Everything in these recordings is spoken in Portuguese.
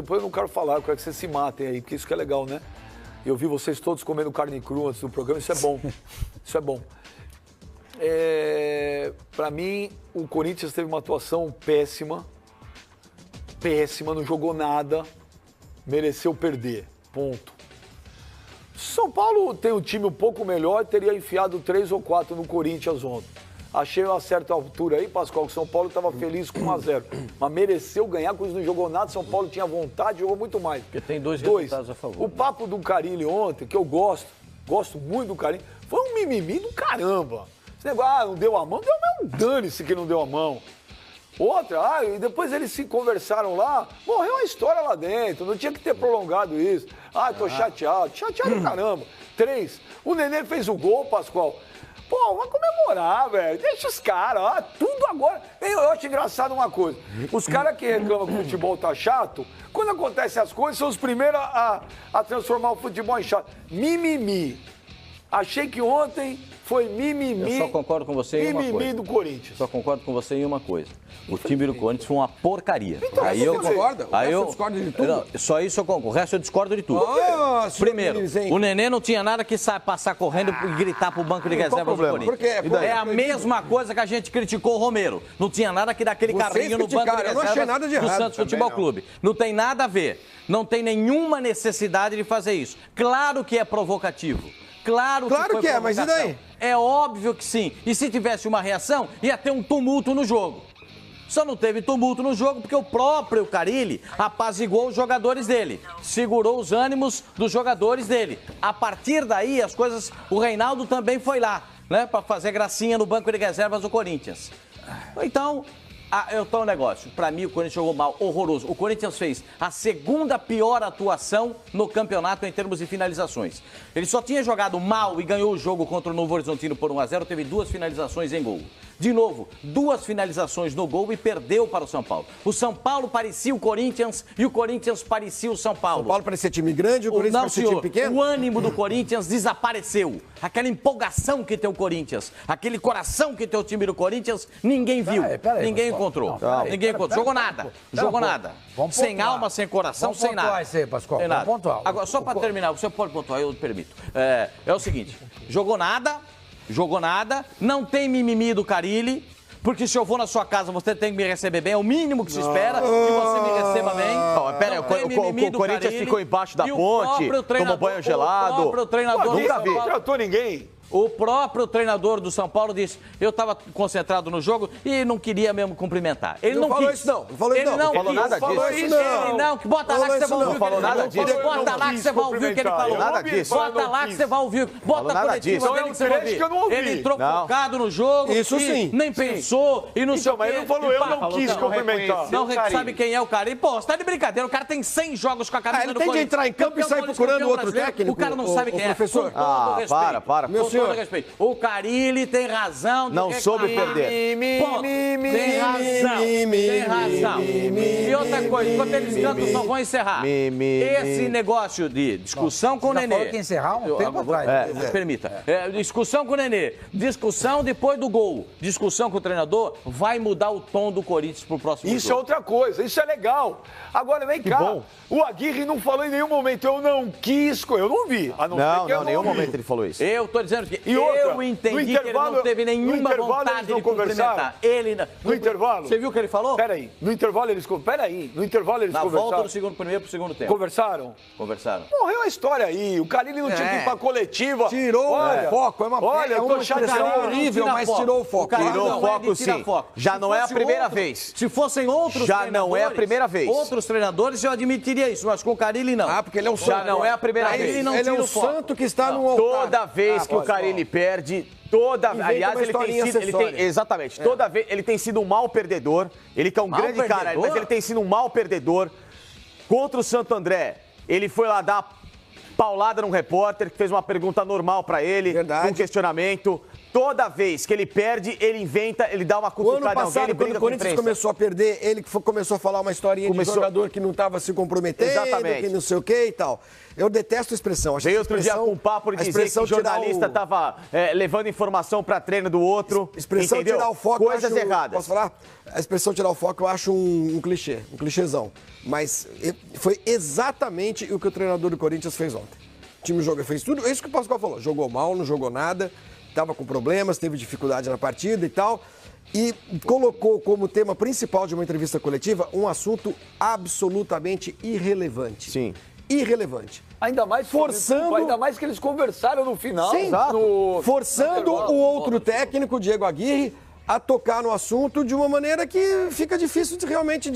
depois eu não quero falar, eu quero que vocês se matem aí, porque isso que é legal, né? Eu vi vocês todos comendo carne crua antes do programa, isso é bom. Isso é bom. Para mim, o Corinthians teve uma atuação péssima. Péssima, não jogou nada. Mereceu perder. Ponto. São Paulo tem um time um pouco melhor, teria enfiado 3 ou 4 no Corinthians ontem. Achei a certa altura aí, Pascoal, que o São Paulo estava feliz com 1-0. Mas mereceu ganhar, quando não jogou nada. São Paulo tinha vontade, jogou muito mais. Porque tem dois resultados a favor. O papo do Carille ontem, que eu gosto muito do Carille, foi um mimimi do caramba. Esse negócio, não deu a mão, dane-se que não deu a mão. Outra, e depois eles se conversaram lá, morreu a história lá dentro, não tinha que ter prolongado isso. Tô chateado caramba. 3, o Nenê fez o gol, Pascoal. Pô, vai comemorar, velho. Deixa os caras, tudo agora. Eu acho engraçado uma coisa. Os caras que reclamam que o futebol tá chato, quando acontecem as coisas, são os primeiros a transformar o futebol em chato. Mimimi. Achei que ontem foi mimimi. Eu só concordo com você em uma coisa. Mimimi do Corinthians. Só concordo com você em uma coisa. O time do Corinthians foi uma porcaria. Então, aí eu concordo. Aí eu discordo de tudo. Não, só isso eu concordo. O resto eu discordo de tudo. Primeiro, o Nenê não tinha nada que passar correndo e gritar pro banco de reserva do Corinthians. Por quê? É a mesma coisa que a gente criticou o Romero. Não tinha nada que dar aquele carrinho no banco de reserva do Santos Futebol Clube. Não tem nada a ver. Não tem nenhuma necessidade de fazer isso. Claro que é provocativo. Claro que é, mas e daí? É óbvio que sim. E se tivesse uma reação, ia ter um tumulto no jogo. Só não teve tumulto no jogo porque o próprio Carille apaziguou os jogadores dele, segurou os ânimos dos jogadores dele. A partir daí, as coisas... O Reinaldo também foi lá, né, para fazer gracinha no banco de reservas do Corinthians. Então... um negócio. Pra mim, o Corinthians jogou mal, horroroso. O Corinthians fez a segunda pior atuação no campeonato em termos de finalizações. Ele só tinha jogado mal e ganhou o jogo contra o Novo Horizontino por 1-0, teve 2 finalizações em gol. De novo, 2 finalizações no gol e perdeu para o São Paulo. O São Paulo parecia o Corinthians e o Corinthians parecia o São Paulo. São Paulo parecia time grande e o Corinthians parecia time pequeno? O ânimo do Corinthians desapareceu. Aquela empolgação que tem o Corinthians, aquele coração que tem o time do Corinthians, ninguém viu. Ninguém encontrou. Ninguém encontrou. Jogou nada. Jogou nada. Sem alma, sem coração, sem nada. Vamos pontuar isso aí, Pascoal. Vamos pontuar. Agora, só para terminar, você pode pontuar, eu permito. É o seguinte, jogou nada, não tem mimimi do Carille, porque se eu vou na sua casa, você tem que me receber bem, é o mínimo que se espera, que você me receba bem. Não, pera, o Corinthians ficou embaixo da ponte, tomou banho gelado. O próprio treinador nunca vi. Não tratou ninguém. O próprio treinador do São Paulo disse, eu estava concentrado no jogo e não queria mesmo cumprimentar. Ele não falou quis. Isso não. Falou isso ele não falou quis. nada disso. Ele não, que bota lá que você vai ouvir o que ele falou. Nada disso. Bota lá que você vai ouvir o que ele falou. Nada disso. Bota lá que você vai ouvir. Bota a coletiva dele que você vai ouvir. Ele entrou focado no jogo. Isso sim. Nem pensou e não sei o quê. Mas ele não falou, eu não quis cumprimentar. Não sabe quem é o cara. E, pô, você tá de brincadeira. O cara tem 100 jogos com a camisa do Corinthians. Ele tem de entrar em campo e sair procurando outro técnico. O cara não sabe quem é. Professor. Para. Meu senhor. O Carille tem razão. Não soube perder. Tem razão. E outra coisa, enquanto eles cantam, só vão encerrar. Esse negócio de discussão com o Nenê. Falou que encerrar um tempo atrás. Permita. Discussão com o Nenê. Discussão depois do gol. Discussão com o treinador vai mudar o tom do Corinthians pro próximo Isso jogo. é outra coisa, isso é legal. Agora, vem cá. bom. O Aguirre não falou em nenhum momento, eu não quis, eu não vi. A não, ser que eu Não, nenhum vi. momento ele falou isso. Eu tô dizendo que E outra, eu entendi que ele não teve nenhuma vontade de cumprimentar. Ele não. No intervalo? Você viu o que ele falou? Peraí, no intervalo eles conversaram. Na conversaram. volta do segundo primeiro pro segundo tempo. Conversaram? Conversaram. Morreu a história aí. O Carille não tinha que ir pra coletiva. Tirou o foco. Olha, eu tô chateado. horrível, mas tirou o foco. Tirou o foco, sim. Já não é a primeira vez. Se fossem outros Já treinadores... não é a primeira vez. Outros treinadores, eu admitiria isso, mas com o Carille não. Porque ele é um santo. Já não é a primeira Ele vez. não tira o santo que está no altar. Toda vez que o Carille perde, aliás, ele tem sido, exatamente, toda vez ele tem sido um mau perdedor. Ele que é um grande cara, mas ele tem sido um mau perdedor. Contra o Santo André, ele foi lá dar paulada num repórter que fez uma pergunta normal pra ele, um questionamento. Toda vez que ele perde, ele inventa, ele dá uma O ano cutucada em alguém, ele passado, quando briga o com a Corinthians imprensa. começou a perder, ele começou a falar uma historinha de jogador que não estava se comprometendo, Exatamente. que não sei o que e tal. Eu detesto a expressão. Acho Veio que outro dia com um papo de dizer que o jornalista estava levando informação para treino do outro. Expressão entendeu? tirar o foco. Coisas erradas. Posso falar? A expressão tirar o foco eu acho um clichê, um clichêzão. Mas foi exatamente o que o treinador do Corinthians fez ontem. O time jogou, fez tudo, é isso que o Pascoal falou. Jogou mal, não jogou nada, estava com problemas, teve dificuldade na partida e tal. E colocou como tema principal de uma entrevista coletiva um assunto absolutamente irrelevante. Sim. Irrelevante. Ainda mais que eles conversaram no final. Sim, forçando o outro técnico, Diego Aguirre, a tocar no assunto de uma maneira que fica difícil realmente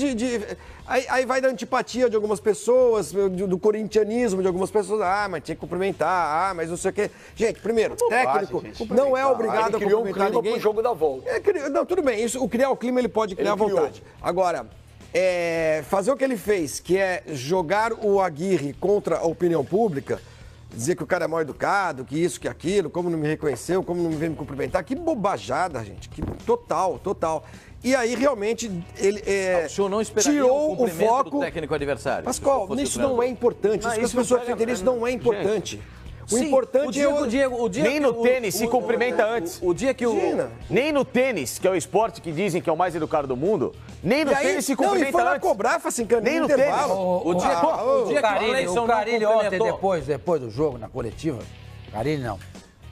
Aí vai da antipatia de algumas pessoas, do corintianismo de algumas pessoas. Ah, mas tinha que cumprimentar, mas não sei o quê. Gente, primeiro, técnico não é obrigado a cumprimentar ninguém. Pro jogo da volta. Não, tudo bem, o criar o clima ele pode criar à vontade. Agora, fazer o que ele fez, que é jogar o Aguirre contra a opinião pública, dizer que o cara é mal educado, que isso, que aquilo, como não me reconheceu, como não me veio me cumprimentar. Que bobajada, gente. Total. E aí, realmente, ele o senhor não esperaria tirou um cumprimento o foco do técnico adversário? Pascoal, isso não é importante. Isso que as pessoas têm que entender, isso não é importante. O importante é o dia nem no tênis se cumprimenta antes. O dia que Nem no tênis, que é o esporte que dizem que é o mais educado do mundo, nem no tênis se cumprimenta e foi lá antes. cobrar, assim, nem no intervalo. O dia que O Carille ontem, depois do jogo, na coletiva, Carille não,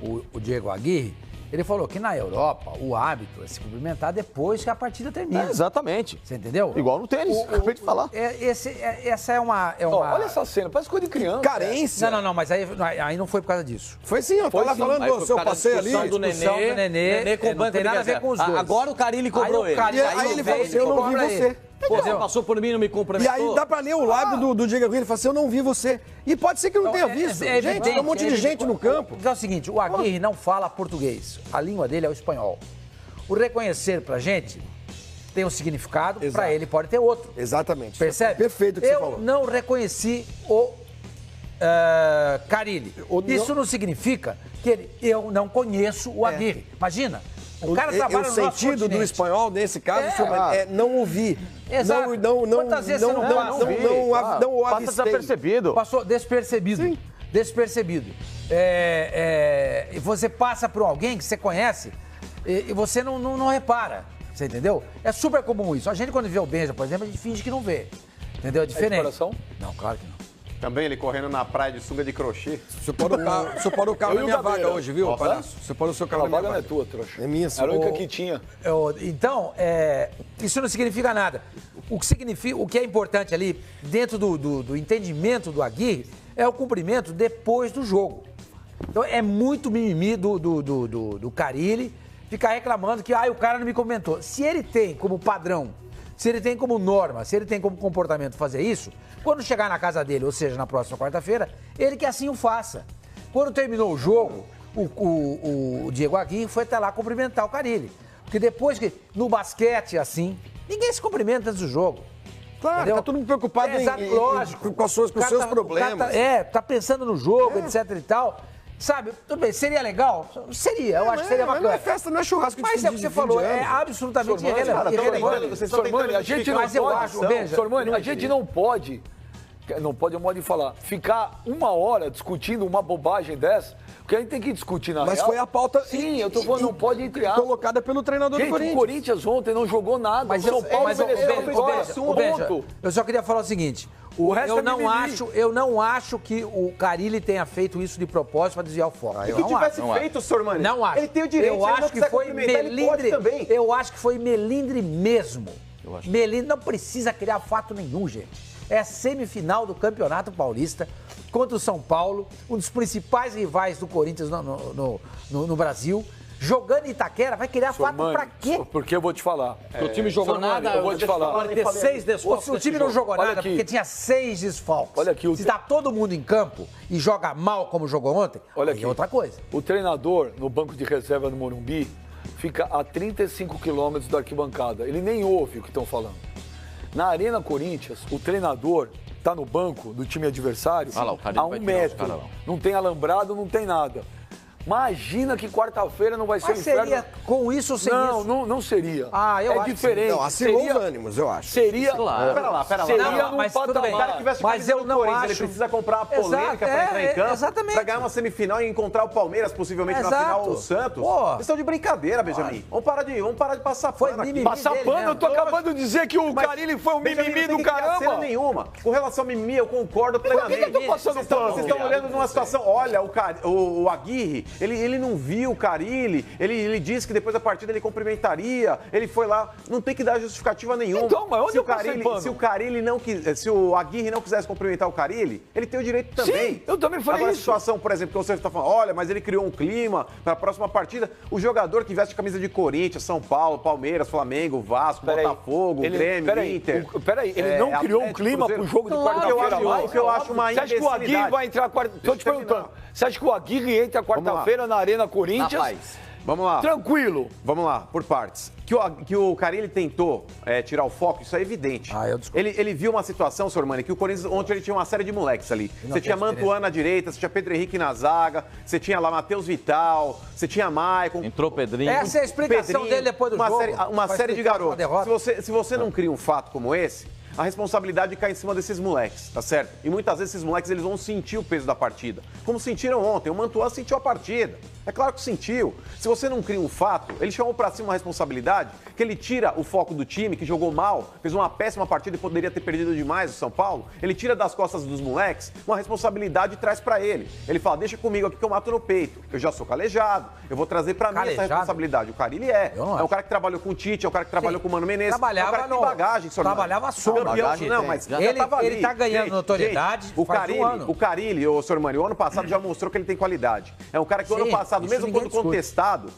o Diego Aguirre, ele falou que na Europa o hábito é se cumprimentar depois que a partida termina. Exatamente. Você entendeu? Igual no tênis, acabei de falar. Essa é uma... Olha essa cena, parece coisa de criança. Carência. Não, mas aí não foi por causa disso. Foi sim, eu tava falando do seu passeio ali. Do Nenê com o não tem nada a ver com os dois. Agora o Carille cobrou ele. Aí ele falou assim, eu não vi você. Pô, você passou por mim e não me E cumprimentou. aí dá pra ler o lábio do Diego Aguirre, ele fala assim, eu não vi você. E pode ser que eu não tenha visto. Gente, tem um monte de gente no campo. É o seguinte, o Aguirre não fala português. A língua dele é o espanhol. O reconhecer pra gente tem um significado, pra ele pode ter outro. Exatamente. Percebe? Perfeito o que você falou. Eu não reconheci o Carille. Isso não significa que eu não conheço o Aguirre. Imagina. O cara trabalha no nosso sentido continente. do espanhol, nesse caso, é não ouvir. Exato. Quantas vezes você não o passa avistei. desapercebido. Passou despercebido. Sim. Despercebido. E você passa por alguém que você conhece e você não repara. Você entendeu? É super comum isso. A gente, quando vê o Benja, por exemplo, a gente finge que não vê. Entendeu? É diferente. de coração? Não, claro que não. Também ele correndo na praia de sunga de crochê. Você pode o carro na minha vaga hoje, viu, palhaço? Você pode o seu carro A na minha vaga vaga. não é tua, trouxa. É minha, Era a única senhor. que tinha. Então, isso não significa nada. O que é importante ali, dentro do entendimento do Aguirre, é o cumprimento depois do jogo. Então, é muito mimimi do Carille ficar reclamando que o cara não me comentou. Se ele tem como padrão, se ele tem como norma, se ele tem como comportamento fazer isso, quando chegar na casa dele, ou seja, na próxima quarta-feira, ele que assim o faça. Quando terminou o jogo, o Diego Aguirre foi até lá cumprimentar o Carille. Porque depois que, no basquete, assim, ninguém se cumprimenta antes do jogo. Claro, entendeu? tá todo mundo preocupado lógico. com os seus problemas. Tá pensando no jogo, etc e tal. Sabe, tudo bem, seria legal? Seria, eu acho que seria bacana. Não é festa, não é churrasco de Mas é o que você falou, é absolutamente irrelevante. Sormani, a gente não Mas eu pode, acho, veja, Sormani, a gente não pode é um modo de falar, ficar uma hora discutindo uma bobagem dessa, porque a gente tem que discutir na Mas real. foi a pauta. Sim, eu tô falando, não pode entre aspas. Colocada pelo treinador do Gente, Corinthians. o Corinthians ontem não jogou nada. Mas o São Paulo mereceu a vitória. Ponto. eu só queria falar o seguinte. resto Eu não acho que o Carille tenha feito isso de propósito para desviar o foco. Se tivesse feito, Sormani, não acho. ele tem o direito, eu acho que foi melindre. Também. Eu acho que foi melindre mesmo. Melindre não precisa criar fato nenhum, gente. É a semifinal do Campeonato Paulista contra o São Paulo, um dos principais rivais do Corinthians no Brasil. Jogando em Itaquera, vai criar fato pra quê? Porque eu vou te falar. O time jogou nada, eu vou te falar. Vai ter 6 desfalques. O time não jogou nada porque tinha 6 desfalques. Olha aqui, se tá todo mundo em campo e joga mal como jogou ontem, olha aí aqui. é outra coisa. O treinador, no banco de reserva no Morumbi, fica a 35 quilômetros da arquibancada. Ele nem ouve o que estão falando. Na Arena Corinthians, o treinador tá no banco do time adversário Ah lá, o Carille a vai 1 tirar os metro. caras lá. Não tem alambrado, não tem nada. Imagina que quarta-feira não vai ser Mas seria com isso ou sem isso? Não seria. Ah, eu é acho diferente. Não, acirrou os ânimos, eu acho. Seria. Claro. Pera lá. Seria Não, num mas tudo bem. O cara que veste a Mas camisa eu do não Corinthians, acho. ele precisa comprar uma polêmica Exato, pra entrar em campo, exatamente. pra ganhar uma semifinal e encontrar o Palmeiras, possivelmente na Exato. final, o Santos. Pô. Vocês estão de brincadeira, Benjamin. Vamos parar de passar Foi pano aqui. mimimi. Passar dele pano, mesmo. eu tô acabando de dizer que o Mas, Carille foi um Benjamin, mimimi não do tem cena caramba. nenhuma. Com relação ao mimimi, eu concordo plenamente. que eu tô passando pano? Vocês estão olhando numa situação, olha, o Aguirre, ele não viu o Carille, ele disse que depois da partida ele cumprimentaria, ele foi lá, não tem que dar justificativa nenhuma. Então, mas onde se eu o passei Carille, pano? se o Carille não quis, se o Aguirre não quisesse cumprimentar o Carille, ele tem o direito também. Sim, eu também falei Agora, isso. a situação, por exemplo, que você está falando, olha, mas ele criou um clima para a próxima partida. O jogador que veste a camisa de Corinthians, São Paulo, Palmeiras, Flamengo, Vasco, Peraí, Botafogo, Grêmio, Inter. Peraí, ele não criou um Atlético, clima Cruzeiro. pro jogo de Claro, quarta-feira eu acho- mais? o que eu acho uma Você acha que o Aguirre imbecilidade? vai entrar quarta... Tô te perguntando. Você acha que o Aguirre entra quarta-feira na Arena Corinthians? Rapaz. Vamos lá. Tranquilo. Vamos lá, por partes. Que o Carille tentou tirar o foco, isso é evidente. Ah, eu discordo. Ele viu uma situação, senhor Mani, que o Corinthians, ontem ele tinha uma série de moleques ali. Você tinha Mantuan na direita, você tinha Pedro Henrique na zaga, você tinha lá Matheus Vital, você tinha Maicon. Entrou Pedrinho. Essa é a explicação dele depois do uma jogo. Série, uma Pra série de explicar a garotos. derrota. Se você não cria um fato como esse, a responsabilidade cai em cima desses moleques, tá certo? E muitas vezes esses moleques eles vão sentir o peso da partida. Como sentiram ontem, o Mantuan sentiu a partida. É claro que sentiu. Se você não cria um fato, ele chamou pra cima uma responsabilidade que ele tira o foco do time, que jogou mal, fez uma péssima partida e poderia ter perdido demais o São Paulo. Ele tira das costas dos moleques uma responsabilidade e traz pra ele. Ele fala, deixa comigo aqui que eu mato no peito. Eu já sou calejado, eu vou trazer pra mim essa Calejado? responsabilidade. O Carille é. Eu não É um acho. cara que trabalhou com o Tite, é um cara que trabalhou com o Mano Menezes. Trabalhava é um cara que tem no- bagagem, senhor Mano. trabalhava sombra. Campeão, Bagagem não, tem. mas Já já tava ele ali. tá ganhando notoriedade o faz um Carille, ano. o Carille, ô, senhor Mani, o ano passado já mostrou que ele tem qualidade. É um cara que o ano Sim, passado, isso mesmo ninguém quando discute. contestado,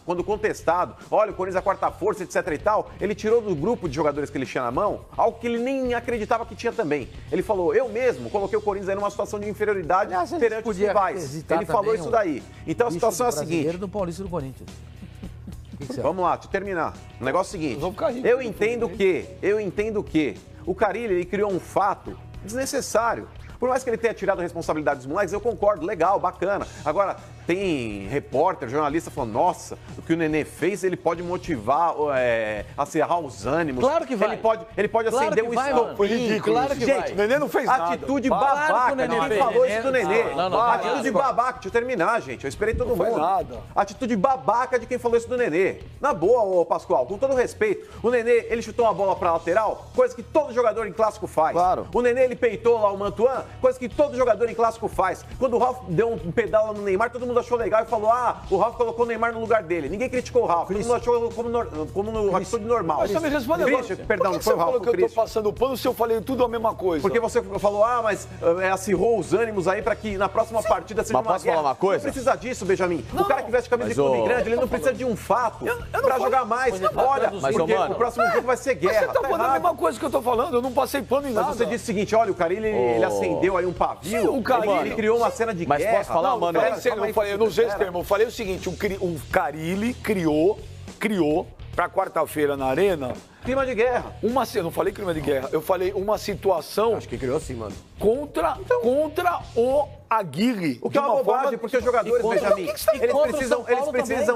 olha, o Corinthians é a quarta força, etc e tal, ele tirou do grupo de jogadores que ele tinha na mão, algo que ele nem acreditava que tinha também. Ele falou, eu mesmo coloquei o Corinthians aí numa situação de inferioridade Aliás, ele perante os podia rivais. requisitar Ele falou também isso um daí. Então a situação é a seguinte, do Paulista do Corinthians. vamos lá, deixa eu terminar. O negócio é o seguinte, vou ficar rico eu depois entendo que o Carille, ele criou um fato desnecessário. Por mais que ele tenha tirado a responsabilidade dos moleques, eu concordo, legal, bacana. Agora, tem repórter, jornalista falando, nossa, o que o Nenê fez, ele pode motivar, acirrar os ânimos. Claro que vai. Ele pode Claro acender que um vai, estopim. Foi ridículo Claro isso. que Gente, vai. o Nenê não fez nada. Atitude Claro que o babaca, Nenê ninguém fez. falou isso do Nenê. Não, Atitude babaca, deixa eu terminar, gente. Eu esperei todo foi mundo. nada. Atitude babaca de quem falou isso do Nenê. Na boa, ô Pascoal, com todo respeito. O Nenê, ele chutou uma bola pra lateral, coisa que todo jogador em clássico faz. Claro. O Nenê, ele peitou lá o Mantuan, coisa que todo jogador em clássico faz. Quando o Ralf deu um pedal lá no Neymar, todo mundo achou legal e falou, o Ralf colocou o Neymar no lugar dele. Ninguém criticou o Ralf, todo mundo achou como atitude normal. Mas você me responde agora. Christian, perdão, Por não que foi você o Ralf, falou que foi eu o tô Christian. passando pano se eu falei tudo a mesma coisa? Porque você falou, mas acirrou os ânimos aí pra que na próxima partida seja Mas uma posso guerra. falar uma coisa? Não precisa disso, Benjamin. O cara que veste camisa de Mas, clube ô, grande, ele não precisa de um fato pra jogar mais. Olha, Mas, ô, porque mano, o próximo jogo vai ser Mas guerra. você tá falando a errado. mesma coisa que eu tô falando, eu não passei pano em nada. Mas você disse o seguinte, olha, o Carille, ele acendeu aí um pavio, Sim, o Carille- ele criou uma cena de Mas guerra. posso falar, Não, mano? eu não usei esse termo. Eu falei o seguinte, o Carille criou pra quarta-feira na Arena Clima de guerra. eu não falei clima de guerra, eu falei uma situação Acho que criou assim, mano. contra o Aguirre. O que é uma bobagem, porque os jogadores, Benjamin, eles precisam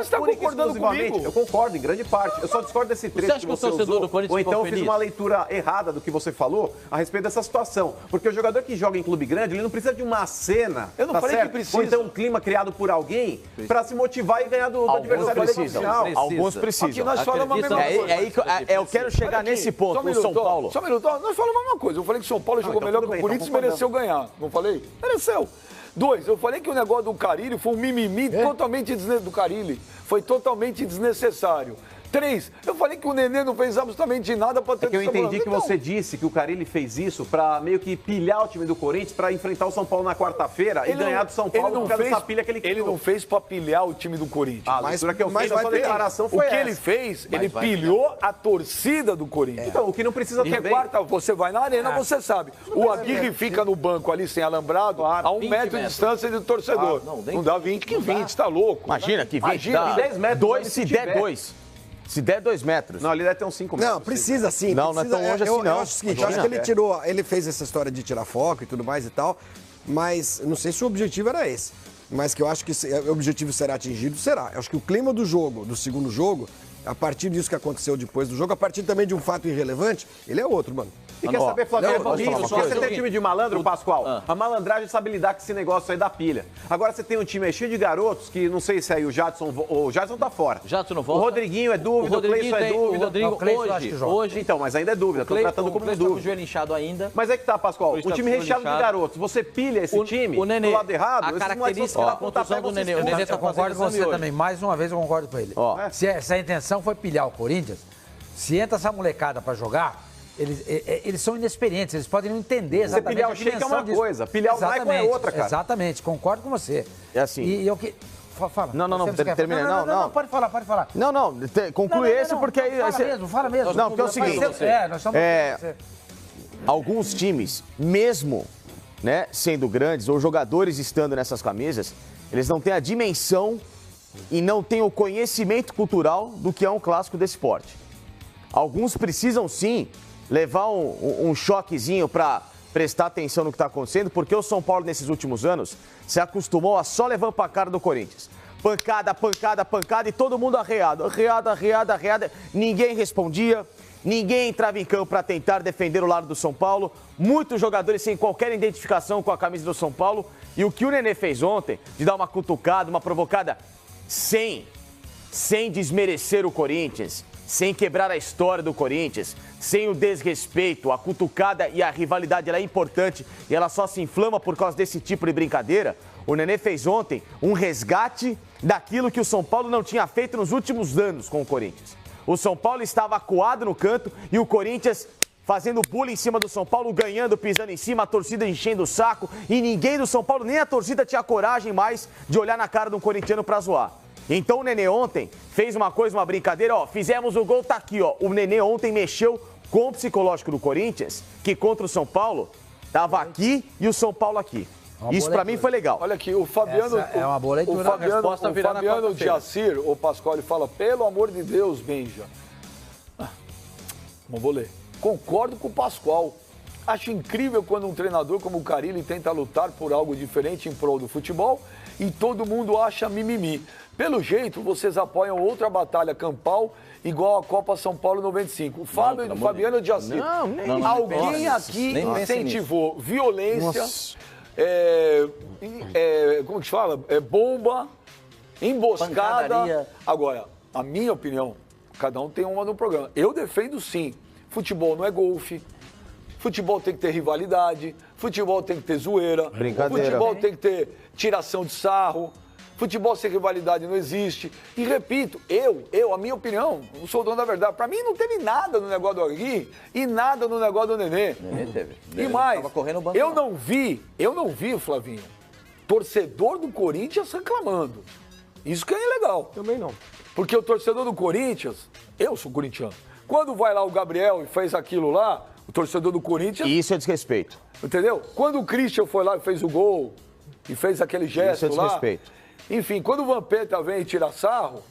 Você tá única e concordando exclusivamente. comigo? Eu concordo, em grande parte. Eu só discordo desse trecho acha que que o você torcedor usou, do Corinthians ou então ficou eu fiz feliz? uma leitura errada do que você falou a respeito dessa situação. Porque o jogador que joga em clube grande, ele não precisa de uma cena, Eu não tá falei certo? que precisa. Ou então um clima criado por alguém pra se motivar e ganhar do Alguns adversário precisam. final. Alguns precisam. Aqui nós falamos a Acredita- mesma coisa. aí que eu quero chegar nesse ponto, Só um o São minuto, Paulo. Só um minuto, nós falamos a mesma coisa. Eu falei que o São Paulo jogou então melhor tudo que bem, o Corinthians e então mereceu ganhar. Não falei? Mereceu. 2, eu falei que o negócio do Carille foi um mimimi totalmente do Carille. Foi totalmente desnecessário. 3, eu falei que o Nenê não fez absolutamente nada para ter É que eu essa entendi bola. que Então, você disse que o Carille fez isso pra meio que pilhar o time do Corinthians pra enfrentar o São Paulo na quarta-feira e ele ganhar não- do São ele Paulo não por causa fez- dessa pilha que ele Ele criou. não fez para pilhar o time do Corinthians. A leitura que eu fiz, a sua declaração O foi que essa. ele fez, ele pilhou a torcida do Corinthians. Então, o que não precisa E também... quarta, você vai na arena, você sabe. O Aguirre fica no banco ali sem alambrado, a 1 metro de metros. distância do torcedor. não dá 20, que 20, tá louco. Imagina que 20 Imagina, dá 10 metros, dois, onde se se der tiver. 2. Se der 2 metros. Não, ali deve ter uns 5 metros. Não, precisa sim. Não, não é precisa, tão longe assim, eu não. acho o seguinte, eu acho que ele fez essa história de tirar foco e tudo mais e tal, mas não sei se o objetivo era esse. mas que eu acho que o objetivo será atingido, será. Eu acho que o clima do jogo, do segundo jogo, a partir disso que aconteceu depois do jogo, a partir também de um fato irrelevante, ele é outro, mano. E quer saber, Flávio, você tem time de malandro, Pascoal? A malandragem sabe lidar com esse negócio aí da pilha. Agora você tem um time aí cheio de garotos, que não sei se aí o Jadson tá fora. Jadson não volta. O Rodriguinho é dúvida, o Cleison é dúvida. O Rodrigo hoje... Então, mas ainda é dúvida, tô tratando como dúvida. Tá com o joelho inchado ainda. Mas é que tá, Pascoal, o time recheado de garotos, você pilha esse time o Nenê, do lado errado, a característica da contusão do Nenê. O Nenê, eu concordo com você também, mais uma vez eu concordo com ele. Se a intenção foi pilhar o Corinthians, se entra essa molecada pra jogar... Eles são inexperientes, eles podem não entender exatamente pilhar o Sheik é uma coisa, pilhar o Maicon é outra, cara. Exatamente, concordo com você. É assim. E eu que... Fala. Não, termina. Não, pode falar. Não, conclui esse porque aí... Fala mesmo. Não, porque é o seguinte... Nós estamos alguns times, mesmo né, sendo grandes ou jogadores estando nessas camisas, eles não têm a dimensão e não têm o conhecimento cultural do que é um clássico desse esporte. Alguns precisam sim levar um choquezinho para prestar atenção no que está acontecendo, porque o São Paulo, nesses últimos anos, se acostumou a só levar para a cara do Corinthians. Pancada, e todo mundo arreado. Arreada. Ninguém respondia, ninguém entrava em campo para tentar defender o lado do São Paulo. Muitos jogadores sem qualquer identificação com a camisa do São Paulo. E o que o Nenê fez ontem, de dar uma cutucada, uma provocada, sem desmerecer o Corinthians, sem quebrar a história do Corinthians, sem o desrespeito, a cutucada e a rivalidade, ela é importante e ela só se inflama por causa desse tipo de brincadeira. O Nenê fez ontem um resgate daquilo que o São Paulo não tinha feito nos últimos anos com o Corinthians. O São Paulo estava acuado no canto e o Corinthians fazendo bullying em cima do São Paulo, ganhando, pisando em cima, a torcida enchendo o saco e ninguém do São Paulo, nem a torcida tinha coragem mais de olhar na cara de um corintiano pra zoar. Então o Nenê ontem fez uma brincadeira, fizemos o gol, tá aqui, O Nenê ontem mexeu com o psicológico do Corinthians, que contra o São Paulo tava aqui e o São Paulo aqui. Isso pra mim foi legal. Olha aqui, o Fabiano... É uma boa leitura. O Fabiano Jacir, o Pascoal, ele fala, pelo amor de Deus, Benja. Não vou ler. Concordo com o Pascoal. Acho incrível quando um treinador como o Carille tenta lutar por algo diferente em prol do futebol e todo mundo acha mimimi. Pelo jeito, vocês apoiam outra batalha campal igual a Copa São Paulo 95. O Fabiano de Assis. Alguém aqui incentivou violência, como que se fala? Bomba, emboscada. Pancadaria. Agora, a minha opinião, cada um tem uma no programa. Eu defendo sim. Futebol não é golfe. Futebol tem que ter rivalidade. Futebol tem que ter zoeira. Brincadeira. Futebol tem que ter tiração de sarro. Futebol sem rivalidade não existe. E repito, a minha opinião, não sou o dono da verdade. Pra mim não teve nada no negócio do Agui e nada no negócio do Nenê. Nenê teve. E mais, Tava correndo o banco, eu não vi, Flavinho, torcedor do Corinthians reclamando. Isso que é ilegal. Também não. Porque o torcedor do Corinthians, eu sou corintiano, quando vai lá o Gabriel e fez aquilo lá, o torcedor do Corinthians... Isso é desrespeito. Entendeu? Quando o Christian foi lá e fez o gol e fez aquele gesto lá... Isso é desrespeito. Enfim, quando o Vampeta vem e tira sarro,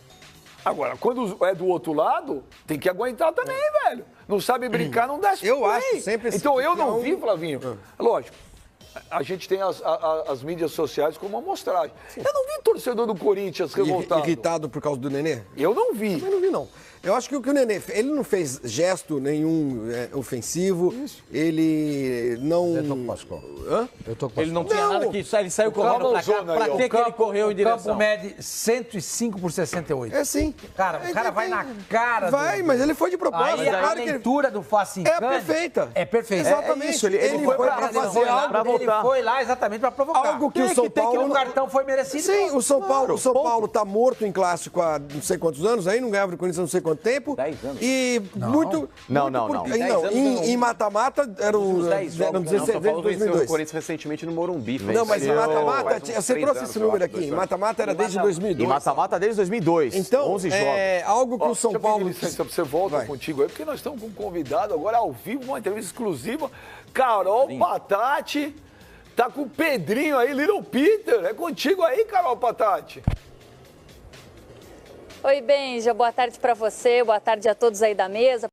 agora, quando é do outro lado, tem que aguentar também, velho. Não sabe brincar, não desce. Eu acho sempre assim. Então eu não vi, Flavinho. Lógico, a gente tem as mídias sociais como amostragem. Eu não vi torcedor do Corinthians revoltado. Irritado por causa do Nenê? Eu não vi. Também não vi, não. Eu acho que o Nenê, ele não fez gesto nenhum ofensivo. Isso. Ele não... Eu tô com o Pascoal. Hã? Eu tô com o Ele não tinha nada que... Ele saiu correndo pra cá. Pra que ele correu em direção? O campo mede 105 por 68. É sim. Cara, o cara vai na cara. Vai, mas ele foi de propósito. Aí a leitura do Facincani é perfeita. É perfeita. Exatamente. Isso, ele foi pra fazer algo, pra voltar. Ele foi lá exatamente pra provocar. Algo que o São Paulo... O cartão foi merecido. Sim, o São Paulo tá morto em clássico há não sei quantos anos, aí não ganhava do Corinthians há não sei quanto tempo. 10 anos. E muito... Não. Em mata-mata eram 16 vezes 2002. O Corinthians recentemente no Morumbi. Não, mas em mata-mata, você trouxe esse número aqui. Em mata-mata era desde 2002. Em mata-mata desde 2002. Então, 11 jogos. é algo que o São Paulo... Licença, você volta contigo aí, porque nós estamos com um convidado agora ao vivo, uma entrevista exclusiva. Carol Patati tá com o Pedrinho aí, Little Peter. É contigo aí, Carol Patati. Oi, Benja, boa tarde para você, boa tarde a todos aí da mesa.